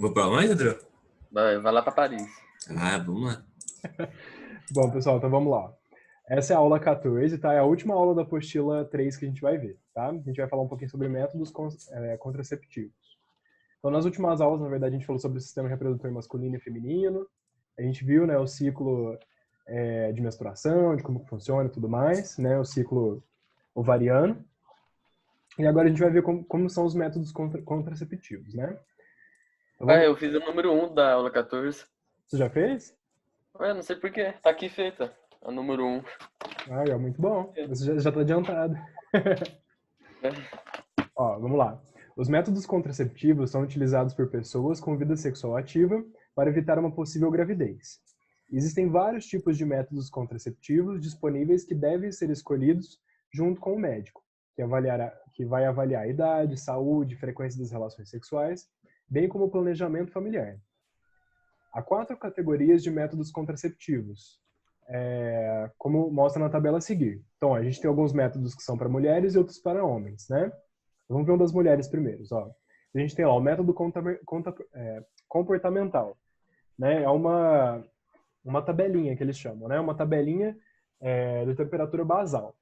Vou pra onde, André? Vai lá pra Paris. Ah, vamos lá. Bom, pessoal, então vamos lá. Essa é a aula 14, tá? É a última aula da apostila 3 que a gente vai ver, tá? A gente vai falar um pouquinho sobre métodos contraceptivos. Então, nas últimas aulas, na verdade, a gente falou sobre o sistema reprodutor masculino e feminino. A gente viu, né, o ciclo de menstruação, de como funciona e tudo mais, né? O ciclo ovariano. E agora a gente vai ver como são os métodos contraceptivos, né? Então, Eu fiz o número 1 da aula 14. Você já fez? Não sei por quê. Tá aqui feita. A número 1. Ah, é muito bom. Você já tá adiantado. Ó, vamos lá. Os métodos contraceptivos são utilizados por pessoas com vida sexual ativa para evitar uma possível gravidez. Existem vários tipos de métodos contraceptivos disponíveis que devem ser escolhidos junto com o médico, que vai avaliar a idade, saúde, frequência das relações sexuais, bem como o planejamento familiar. Há 4 categorias de métodos contraceptivos, como mostra na tabela a seguir. Então, a gente tem alguns métodos que são para mulheres e outros para homens, né? Vamos ver um das mulheres primeiro. Ó. A gente tem lá o método comportamental. Né? É uma tabelinha que eles chamam, né? Uma tabelinha de temperatura basal.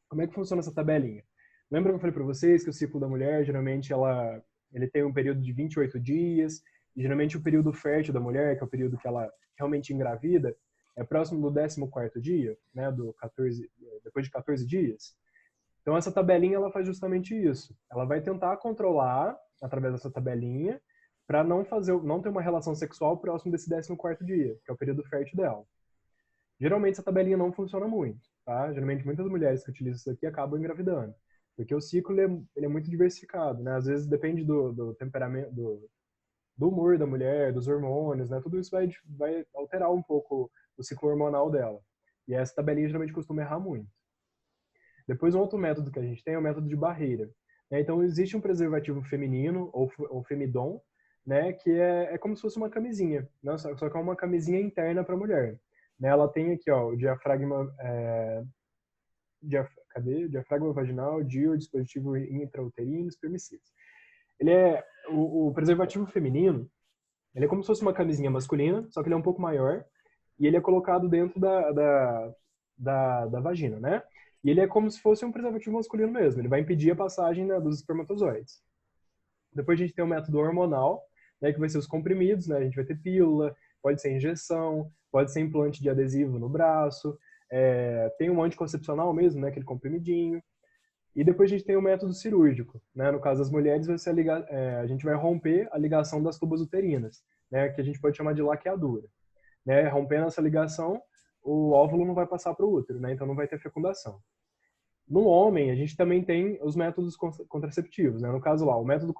Como é que funciona essa tabelinha? Lembra que eu falei para vocês que o ciclo da mulher, geralmente, ele tem um período de 28 dias, e geralmente o período fértil da mulher, que é o período que ela realmente engravida, é próximo do 14º dia, né? Depois de 14 dias. Então, essa tabelinha ela faz justamente isso. Ela vai tentar controlar, através dessa tabelinha, para não ter uma relação sexual próximo desse 14º dia, que é o período fértil dela. Geralmente, essa tabelinha não funciona muito, tá? Geralmente, muitas mulheres que utilizam isso aqui acabam engravidando, porque o ciclo ele é muito diversificado, né? Às vezes, depende do temperamento, do humor da mulher, dos hormônios, né? Tudo isso vai alterar um pouco o ciclo hormonal dela. E essa tabelinha geralmente costuma errar muito. Depois, um outro método que a gente tem é o método de barreira. Então, existe um preservativo feminino, ou femidom, né, que é como se fosse uma camisinha, né, só que é uma camisinha interna para a mulher. Né, ela tem aqui ó, o diafragma, diafragma vaginal, DIU, dispositivo intrauterino, espermicida. O preservativo feminino, ele é como se fosse uma camisinha masculina, só que ele é um pouco maior, e ele é colocado dentro da vagina, né? E ele é como se fosse um preservativo masculino mesmo. Ele vai impedir a passagem, né, dos espermatozoides. Depois a gente tem o método hormonal, né, que vai ser os comprimidos, né? A gente vai ter pílula, pode ser injeção, pode ser implante de adesivo no braço, tem um anticoncepcional mesmo, né, aquele comprimidinho. E depois a gente tem o método cirúrgico, né? No caso das mulheres, a gente vai romper a ligação das tubas uterinas, né, que a gente pode chamar de laqueadura. Né? Rompendo essa ligação, o óvulo não vai passar para o útero, né? Então não vai ter fecundação. No homem, a gente também tem os métodos contraceptivos, né? No caso lá, o método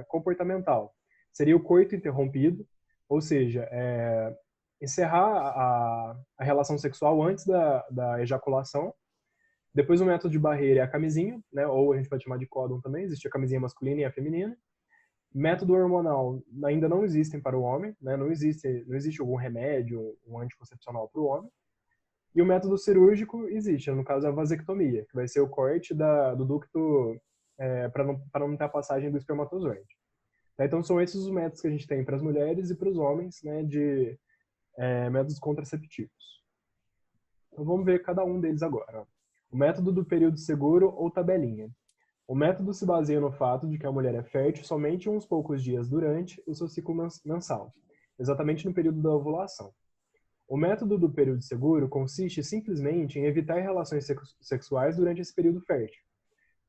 comportamental seria o coito interrompido, ou seja, encerrar a relação sexual antes da ejaculação. Depois o método de barreira é a camisinha, né? Ou a gente pode chamar de códon também, existe a camisinha masculina e a feminina. Método hormonal ainda não existem para o homem, né? Não existe algum remédio, um anticoncepcional para o homem. E o método cirúrgico existe, no caso a vasectomia, que vai ser o corte do ducto para não ter a passagem do espermatozoide. Então são esses os métodos que a gente tem para as mulheres e para os homens, né, de métodos contraceptivos. Então vamos ver cada um deles agora. O método do período seguro ou tabelinha. O método se baseia no fato de que a mulher é fértil somente uns poucos dias durante o seu ciclo mensal, exatamente no período da ovulação. O método do período seguro consiste simplesmente em evitar relações sexuais durante esse período fértil.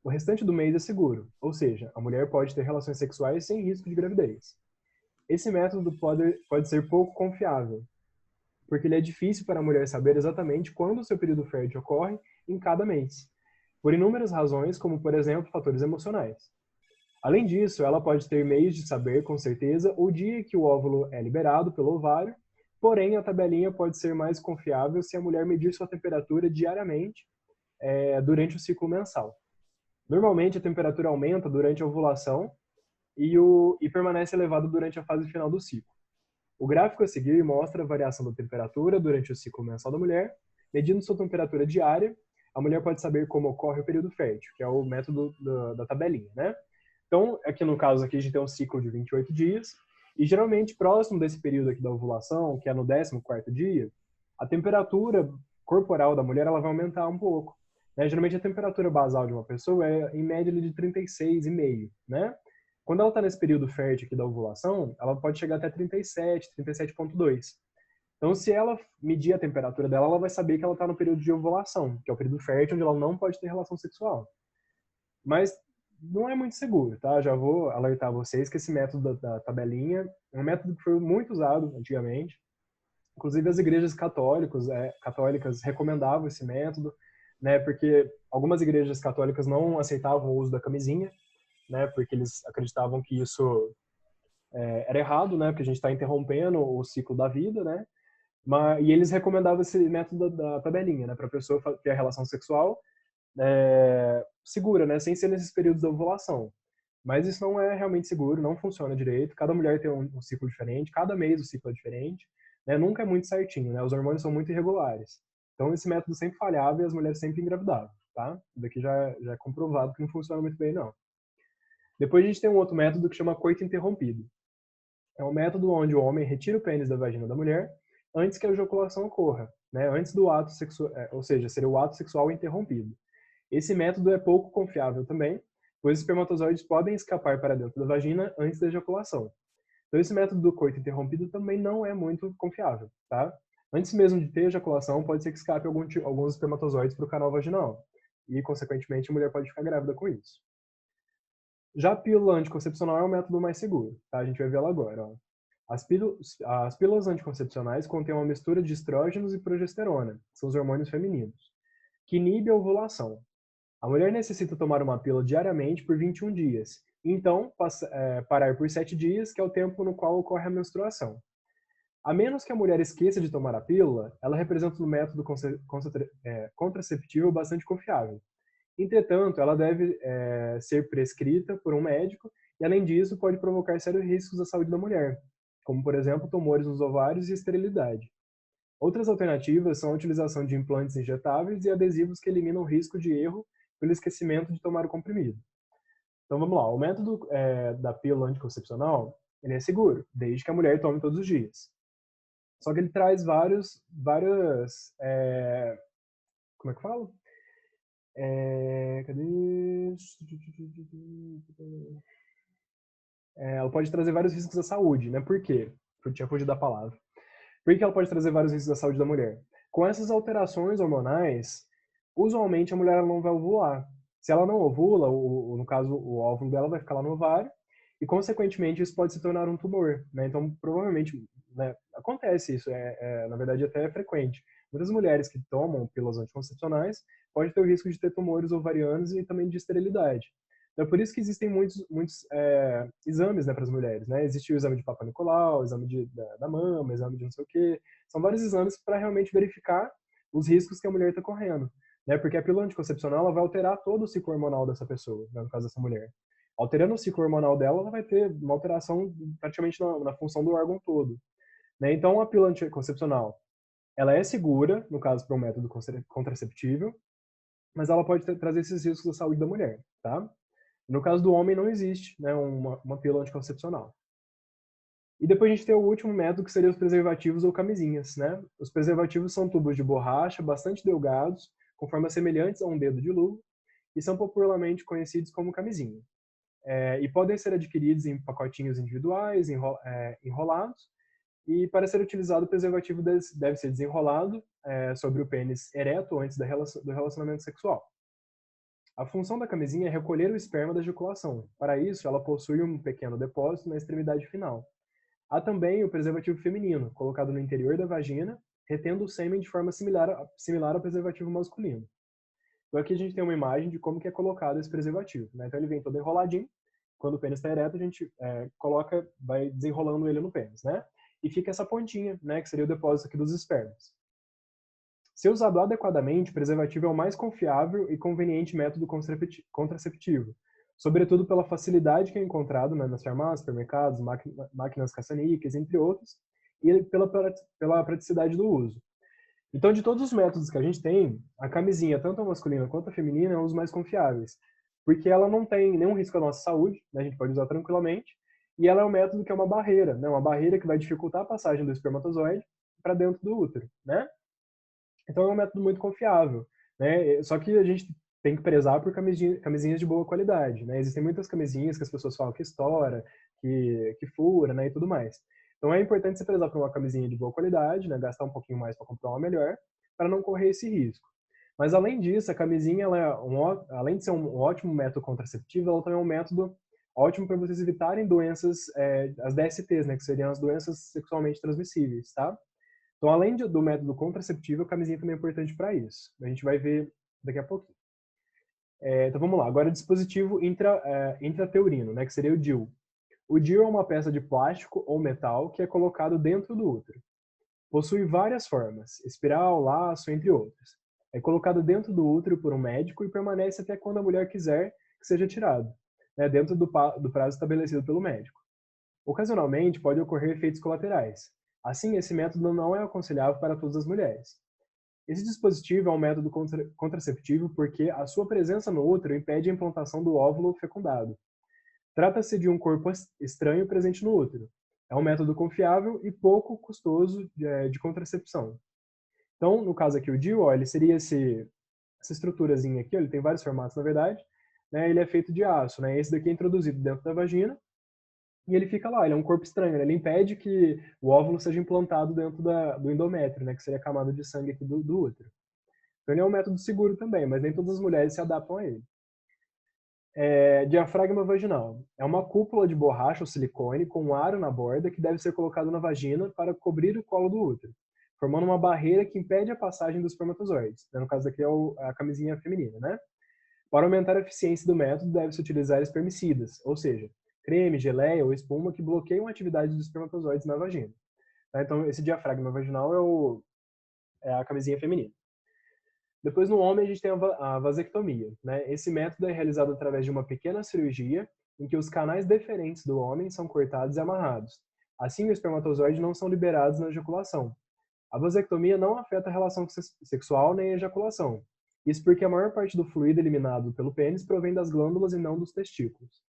O restante do mês é seguro, ou seja, a mulher pode ter relações sexuais sem risco de gravidez. Esse método pode ser pouco confiável, porque ele é difícil para a mulher saber exatamente quando o seu período fértil ocorre em cada mês, por inúmeras razões, como, por exemplo, fatores emocionais. Além disso, ela pode ter meios de saber com certeza o dia que o óvulo é liberado pelo ovário, porém a tabelinha pode ser mais confiável se a mulher medir sua temperatura diariamente durante o ciclo mensal. Normalmente a temperatura aumenta durante a ovulação e permanece elevada durante a fase final do ciclo. O gráfico a seguir mostra a variação da temperatura durante o ciclo mensal da mulher. Medindo sua temperatura diária, a mulher pode saber como ocorre o período fértil, que é o método da tabelinha, né? Então, aqui no caso aqui a gente tem um ciclo de 28 dias, E geralmente, próximo desse período aqui da ovulação, que é no 14º dia, a temperatura corporal da mulher ela vai aumentar um pouco. Né? Geralmente, a temperatura basal de uma pessoa é, em média, de 36,5, né? Quando ela está nesse período fértil aqui da ovulação, ela pode chegar até 37, 37,2. Então, se ela medir a temperatura dela, ela vai saber que ela está no período de ovulação, que é o período fértil onde ela não pode ter relação sexual. Mas não é muito seguro, tá? Já vou alertar vocês que esse método da tabelinha é um método que foi muito usado antigamente. Inclusive as igrejas católicas recomendavam esse método, né? Porque algumas igrejas católicas não aceitavam o uso da camisinha, né? Porque eles acreditavam que isso era errado, né? Porque a gente está interrompendo o ciclo da vida, né? E eles recomendavam esse método da tabelinha, né? Para a pessoa ter a relação sexual segura, né? Sem ser nesses períodos da ovulação. Mas isso não é realmente seguro, não funciona direito. Cada mulher tem um ciclo diferente, cada mês o ciclo é diferente, né? Nunca é muito certinho, né? Os hormônios são muito irregulares. Então esse método sempre falhava e as mulheres sempre engravidavam, tá? Isso daqui já é comprovado que não funciona muito bem, não. Depois a gente tem um outro método que chama coito interrompido. É um método onde o homem retira o pênis da vagina da mulher antes que a ejaculação ocorra, né? Antes do ato sexual, ou seja, seria o ato sexual interrompido. Esse método é pouco confiável também, pois os espermatozoides podem escapar para dentro da vagina antes da ejaculação. Então esse método do coito interrompido também não é muito confiável, tá? Antes mesmo de ter ejaculação, pode ser que escape alguns espermatozoides para o canal vaginal. E, consequentemente, a mulher pode ficar grávida com isso. Já a pílula anticoncepcional é o método mais seguro, tá? A gente vai ver ela agora, ó. As pílulas anticoncepcionais contêm uma mistura de estrógenos e progesterona, que são os hormônios femininos, que inibe a ovulação. A mulher necessita tomar uma pílula diariamente por 21 dias, então parar por 7 dias, que é o tempo no qual ocorre a menstruação. A menos que a mulher esqueça de tomar a pílula, ela representa um método contraceptivo bastante confiável. Entretanto, ela deve ser prescrita por um médico e, além disso, pode provocar sérios riscos à saúde da mulher, como, por exemplo, tumores nos ovários e esterilidade. Outras alternativas são a utilização de implantes injetáveis e adesivos que eliminam o risco de erro pelo esquecimento de tomar o comprimido. Então vamos lá, o método da pílula anticoncepcional ele é seguro, desde que a mulher tome todos os dias. Só que ele traz várias, como é que fala? Cadê? Ela pode trazer vários riscos à saúde, né? Por quê? Eu tinha fugido da palavra. Por que ela pode trazer vários riscos à saúde da mulher? Com essas alterações hormonais, usualmente a mulher não vai ovular. Se ela não ovula, no caso, o óvulo dela vai ficar lá no ovário, e consequentemente isso pode se tornar um tumor, né? Então, provavelmente, né, acontece isso, na verdade até é frequente. Muitas mulheres que tomam pílulas anticoncepcionais podem ter o risco de ter tumores ovarianos e também de esterilidade. Então, é por isso que existem muitos exames, né, para as mulheres, né? Existe o exame de Papa Nicolau, o exame da mama, exame de não sei o quê. São vários exames para realmente verificar os riscos que a mulher está correndo, né? Porque a pílula anticoncepcional ela vai alterar todo o ciclo hormonal dessa pessoa, né, no caso dessa mulher. Alterando o ciclo hormonal dela, ela vai ter uma alteração praticamente na função do órgão todo, né? Então, a pílula anticoncepcional, ela é segura, no caso, para um método contraceptivo, mas ela pode trazer esses riscos à saúde da mulher, tá? No caso do homem, não existe, né, uma pílula anticoncepcional. E depois a gente tem o último método, que seria os preservativos ou camisinhas, né? Os preservativos são tubos de borracha bastante delgados, com formas semelhantes a um dedo de luva, e são popularmente conhecidos como camisinha. E podem ser adquiridos em pacotinhos individuais, enrolados, e para ser utilizado, o preservativo deve ser desenrolado sobre o pênis ereto antes do relacionamento sexual. A função da camisinha é recolher o esperma da ejaculação. Para isso, ela possui um pequeno depósito na extremidade final. Há também o preservativo feminino, colocado no interior da vagina, retendo o sêmen de forma similar ao preservativo masculino. Então aqui a gente tem uma imagem de como que é colocado esse preservativo, né? Então ele vem todo enroladinho. Quando o pênis está ereto, a gente vai desenrolando ele no pênis, né? E fica essa pontinha, né? Que seria o depósito aqui dos espermas. Se usado adequadamente, o preservativo é o mais confiável e conveniente método contraceptivo, sobretudo pela facilidade que é encontrado, né, nas farmácias, supermercados, máquinas caça-níqueis, entre outros, e pela praticidade do uso. Então, de todos os métodos que a gente tem, a camisinha, tanto a masculina quanto a feminina, é um dos mais confiáveis, porque ela não tem nenhum risco à nossa saúde, né, a gente pode usar tranquilamente, e ela é um método que é uma barreira, né? Uma barreira que vai dificultar a passagem do espermatozoide para dentro do útero, né? Então é um método muito confiável, né? Só que a gente tem que prezar por camisinhas de boa qualidade, né? Existem muitas camisinhas que as pessoas falam que estoura, que fura, né? E tudo mais. Então é importante você prezar por uma camisinha de boa qualidade, né? Gastar um pouquinho mais para comprar uma melhor, para não correr esse risco. Mas além disso, a camisinha, ela é além de ser um ótimo método contraceptivo, ela também é um método ótimo para vocês evitarem doenças, as DSTs, né? Que seriam as doenças sexualmente transmissíveis, tá? Então, além do método contraceptivo, a camisinha também é importante para isso. A gente vai ver daqui a pouquinho. Então, vamos lá. Agora, dispositivo intrateurino, né, que seria o DIU. O DIU é uma peça de plástico ou metal que é colocado dentro do útero. Possui várias formas, espiral, laço, entre outras. É colocado dentro do útero por um médico e permanece até quando a mulher quiser que seja tirado, né, dentro do prazo estabelecido pelo médico. Ocasionalmente, pode ocorrer efeitos colaterais. Assim, esse método não é aconselhável para todas as mulheres. Esse dispositivo é um método contraceptivo porque a sua presença no útero impede a implantação do óvulo fecundado. Trata-se de um corpo estranho presente no útero. É um método confiável e pouco custoso de contracepção. Então, no caso aqui, o DIU, ó, ele seria essa estruturazinha aqui, ó, ele tem vários formatos, na verdade, né, ele é feito de aço, né, esse daqui é introduzido dentro da vagina, e ele fica lá, ele é um corpo estranho, né? Ele impede que o óvulo seja implantado dentro do endométrio, né? Que seria a camada de sangue aqui do útero. Então ele é um método seguro também, mas nem todas as mulheres se adaptam a ele. Diafragma vaginal. É uma cúpula de borracha ou silicone com um aro na borda que deve ser colocado na vagina para cobrir o colo do útero, formando uma barreira que impede a passagem dos espermatozoides. No caso aqui é a camisinha feminina, né? Para aumentar a eficiência do método, deve-se utilizar espermicidas, ou seja, creme, geleia ou espuma que bloqueiam a atividade dos espermatozoides na vagina. Tá? Então, esse diafragma vaginal é a camisinha feminina. Depois, no homem, a gente tem a vasectomia. Né? Esse método é realizado através de uma pequena cirurgia em que os canais deferentes do homem são cortados e amarrados. Assim, os espermatozoides não são liberados na ejaculação. A vasectomia não afeta a relação sexual nem a ejaculação. Isso porque a maior parte do fluido eliminado pelo pênis provém das glândulas e não dos testículos.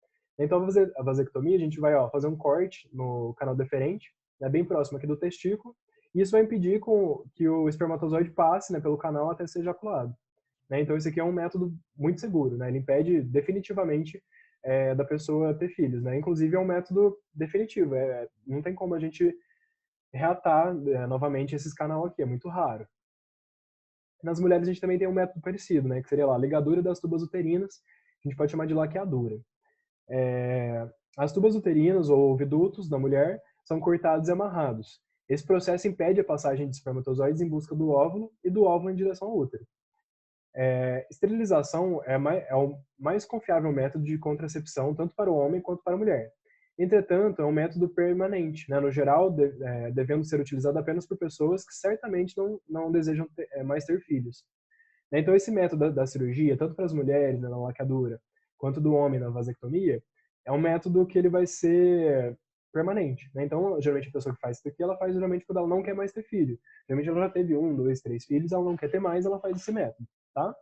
Então, a vasectomia, a gente vai fazer um corte no canal deferente, né, bem próximo aqui do testículo, e isso vai impedir que o espermatozoide passe, né, pelo canal até ser ejaculado. Né? Então, esse aqui é um método muito seguro, né? Ele impede definitivamente da pessoa ter filhos. Né? Inclusive, é um método definitivo. Não tem como a gente reatar novamente esses canal aqui, é muito raro. Nas mulheres a gente também tem um método parecido, né, que seria lá a ligadura das tubas uterinas, que a gente pode chamar de laqueadura. As tubas uterinas ou ovidutos da mulher são cortados e amarrados. Esse processo impede a passagem de espermatozoides em busca do óvulo e do óvulo em direção ao útero. Esterilização é o mais confiável método de contracepção tanto para o homem quanto para a mulher. Entretanto, é um método permanente, né? No geral, devendo ser utilizado apenas por pessoas que certamente não desejam mais ter filhos. Então, esse método da cirurgia, tanto para as mulheres, né, na laqueadura, quanto do homem na vasectomia, é um método que ele vai ser permanente. Né? Então, geralmente, a pessoa que faz isso aqui, ela faz geralmente quando ela não quer mais ter filho. Geralmente, ela já teve 1, 2, 3 filhos, ela não quer ter mais, ela faz esse método, tá?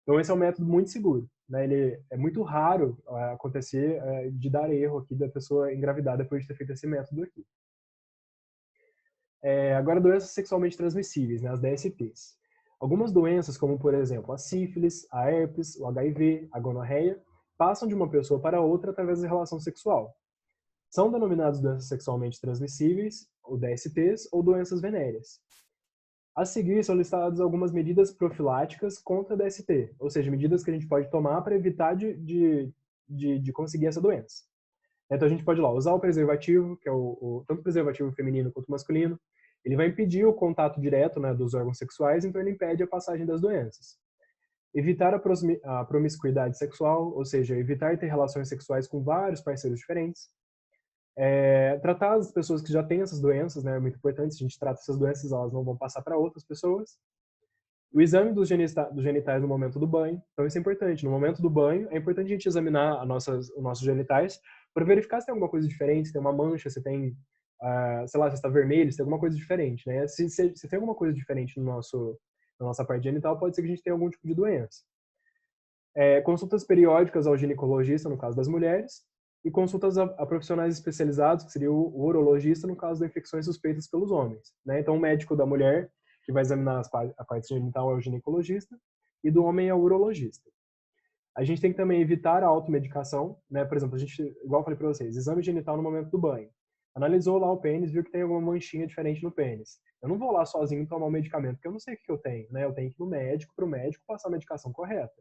Então, esse é um método muito seguro. Né? Ele é muito raro acontecer de dar erro aqui da pessoa engravidar depois de ter feito esse método aqui. Agora, doenças sexualmente transmissíveis, né? As DSTs. Algumas doenças, como por exemplo a sífilis, a herpes, o HIV, a gonorreia, passam de uma pessoa para outra através da relação sexual. São denominadas doenças sexualmente transmissíveis, ou DSTs, ou doenças venéreas. A seguir são listadas algumas medidas profiláticas contra a DST, ou seja, medidas que a gente pode tomar para evitar de conseguir essa doença. Então a gente pode lá usar o preservativo, que é tanto o preservativo feminino quanto o masculino. Ele vai impedir o contato direto, né, dos órgãos sexuais, então ele impede a passagem das doenças. Evitar a promiscuidade sexual, ou seja, evitar ter relações sexuais com vários parceiros diferentes. Tratar as pessoas que já têm essas doenças, né, é muito importante. Se a gente trata essas doenças, elas não vão passar para outras pessoas. O exame dos genitais no momento do banho. Então, isso é importante. No momento do banho, é importante a gente examinar os nossos genitais para verificar se tem alguma coisa diferente, se tem uma mancha, se tem, sei lá, se está vermelho, se tem alguma coisa diferente, né? Se tem alguma coisa diferente na nossa parte genital, pode ser que a gente tenha algum tipo de doença. Consultas periódicas ao ginecologista, no caso das mulheres. e consultas a profissionais especializados, que seria o urologista no caso de infecções suspeitas pelos homens, né? Então, o médico da mulher, que vai examinar a parte genital, é o ginecologista, e do homem é o urologista. A gente tem que também evitar a automedicação, né? Por exemplo, a gente, igual eu falei para vocês, exame genital no momento do banho. Analisou lá o pênis, viu que tem alguma manchinha diferente no pênis. Eu não vou lá sozinho tomar um medicamento, porque eu não sei o que eu tenho, né? Eu tenho que ir no médico, para o médico passar a medicação correta.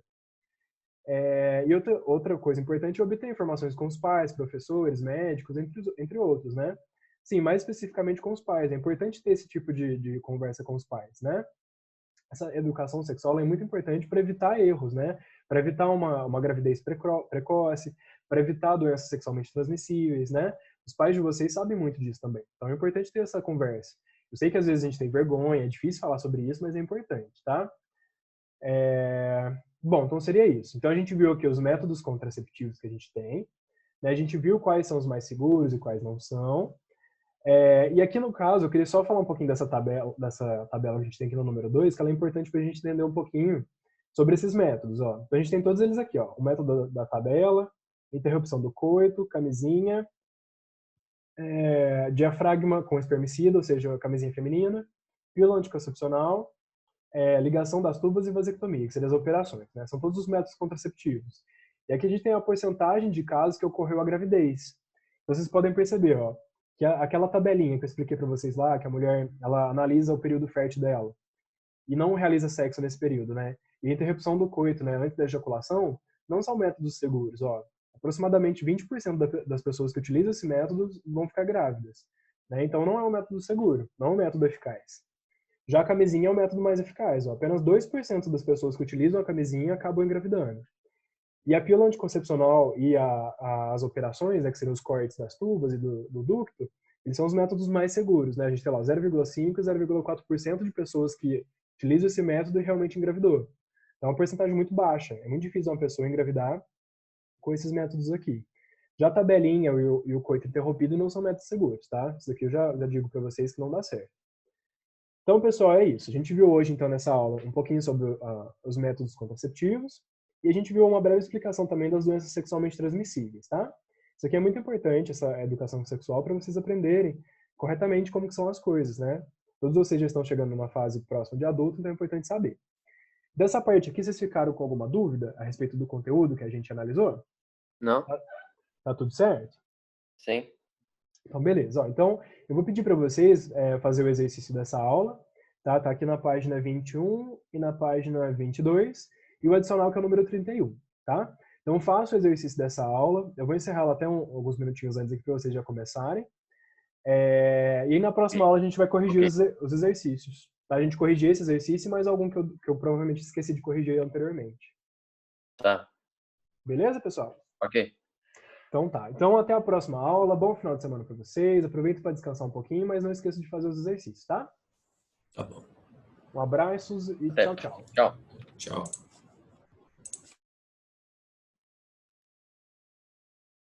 E outra coisa importante é obter informações com os pais, professores, médicos, entre outros, né? Sim, mais especificamente com os pais. É importante ter esse tipo de conversa com os pais, né? Essa educação sexual é muito importante para evitar erros, né? Para evitar uma gravidez precoce, para evitar doenças sexualmente transmissíveis, né? Os pais de vocês sabem muito disso também. Então é importante ter essa conversa. Eu sei que às vezes a gente tem vergonha, é difícil falar sobre isso, mas é importante, tá? Bom, então seria isso. Então a gente viu aqui os métodos contraceptivos que a gente tem, né? A gente viu quais são os mais seguros e quais não são. E aqui no caso, eu queria só falar um pouquinho dessa tabela que a gente tem aqui no número 2, que ela é importante para a gente entender um pouquinho sobre esses métodos. Ó. Então a gente tem todos eles aqui, ó. O método da tabela, interrupção do coito, camisinha, diafragma com espermicida, ou seja, camisinha feminina, pílula anticoncepcional, ligação das tubas e vasectomia, que seriam as operações. Né? São todos os métodos contraceptivos. E aqui a gente tem a porcentagem de casos que ocorreu a gravidez. Então, vocês podem perceber, ó, que aquela tabelinha que eu expliquei para vocês lá, que a mulher ela analisa o período fértil dela e não realiza sexo nesse período, né? E a interrupção do coito, né, antes da ejaculação, não são métodos seguros, ó. Aproximadamente 20% das pessoas que utilizam esse método vão ficar grávidas, né? Então não é um método seguro, não é um método eficaz. Já a camisinha é o método mais eficaz, ó. Apenas 2% das pessoas que utilizam a camisinha acabam engravidando. E a pílula anticoncepcional e as operações, né, que seriam os cortes das tubas e do ducto, eles são os métodos mais seguros, né? A gente tem lá 0,5% e 0,4% de pessoas que utilizam esse método e realmente engravidou. Então é uma porcentagem muito baixa. É muito difícil uma pessoa engravidar com esses métodos aqui. Já a tabelinha e o coito interrompido não são métodos seguros, tá? Isso aqui eu já digo para vocês que não dá certo. Então, pessoal, é isso. A gente viu hoje, então, nessa aula, um pouquinho sobre os métodos contraceptivos e a gente viu uma breve explicação também das doenças sexualmente transmissíveis, tá? Isso aqui é muito importante, essa educação sexual, para vocês aprenderem corretamente como que são as coisas, né? Todos vocês já estão chegando numa fase próxima de adulto, então é importante saber. Dessa parte aqui, vocês ficaram com alguma dúvida a respeito do conteúdo que a gente analisou? Não? Tá tudo certo? Sim. Então, beleza. Ó, então, eu vou pedir para vocês fazer o exercício dessa aula, tá? Tá aqui na página 21 e na página 22, e o adicional que é o número 31, tá? Então, faça o exercício dessa aula. Eu vou encerrá-la até alguns minutinhos antes aqui para vocês já começarem. E aí, na próxima aula, a gente vai corrigir os exercícios. Tá? A gente corrigir esse exercício e mais algum que eu provavelmente esqueci de corrigir anteriormente. Tá. Beleza, pessoal? Ok. Então tá. Então até a próxima aula. Bom final de semana para vocês. Aproveita para descansar um pouquinho, mas não esqueça de fazer os exercícios, tá? Tá bom. Um abraço e tchau, tchau. Tchau. Tchau.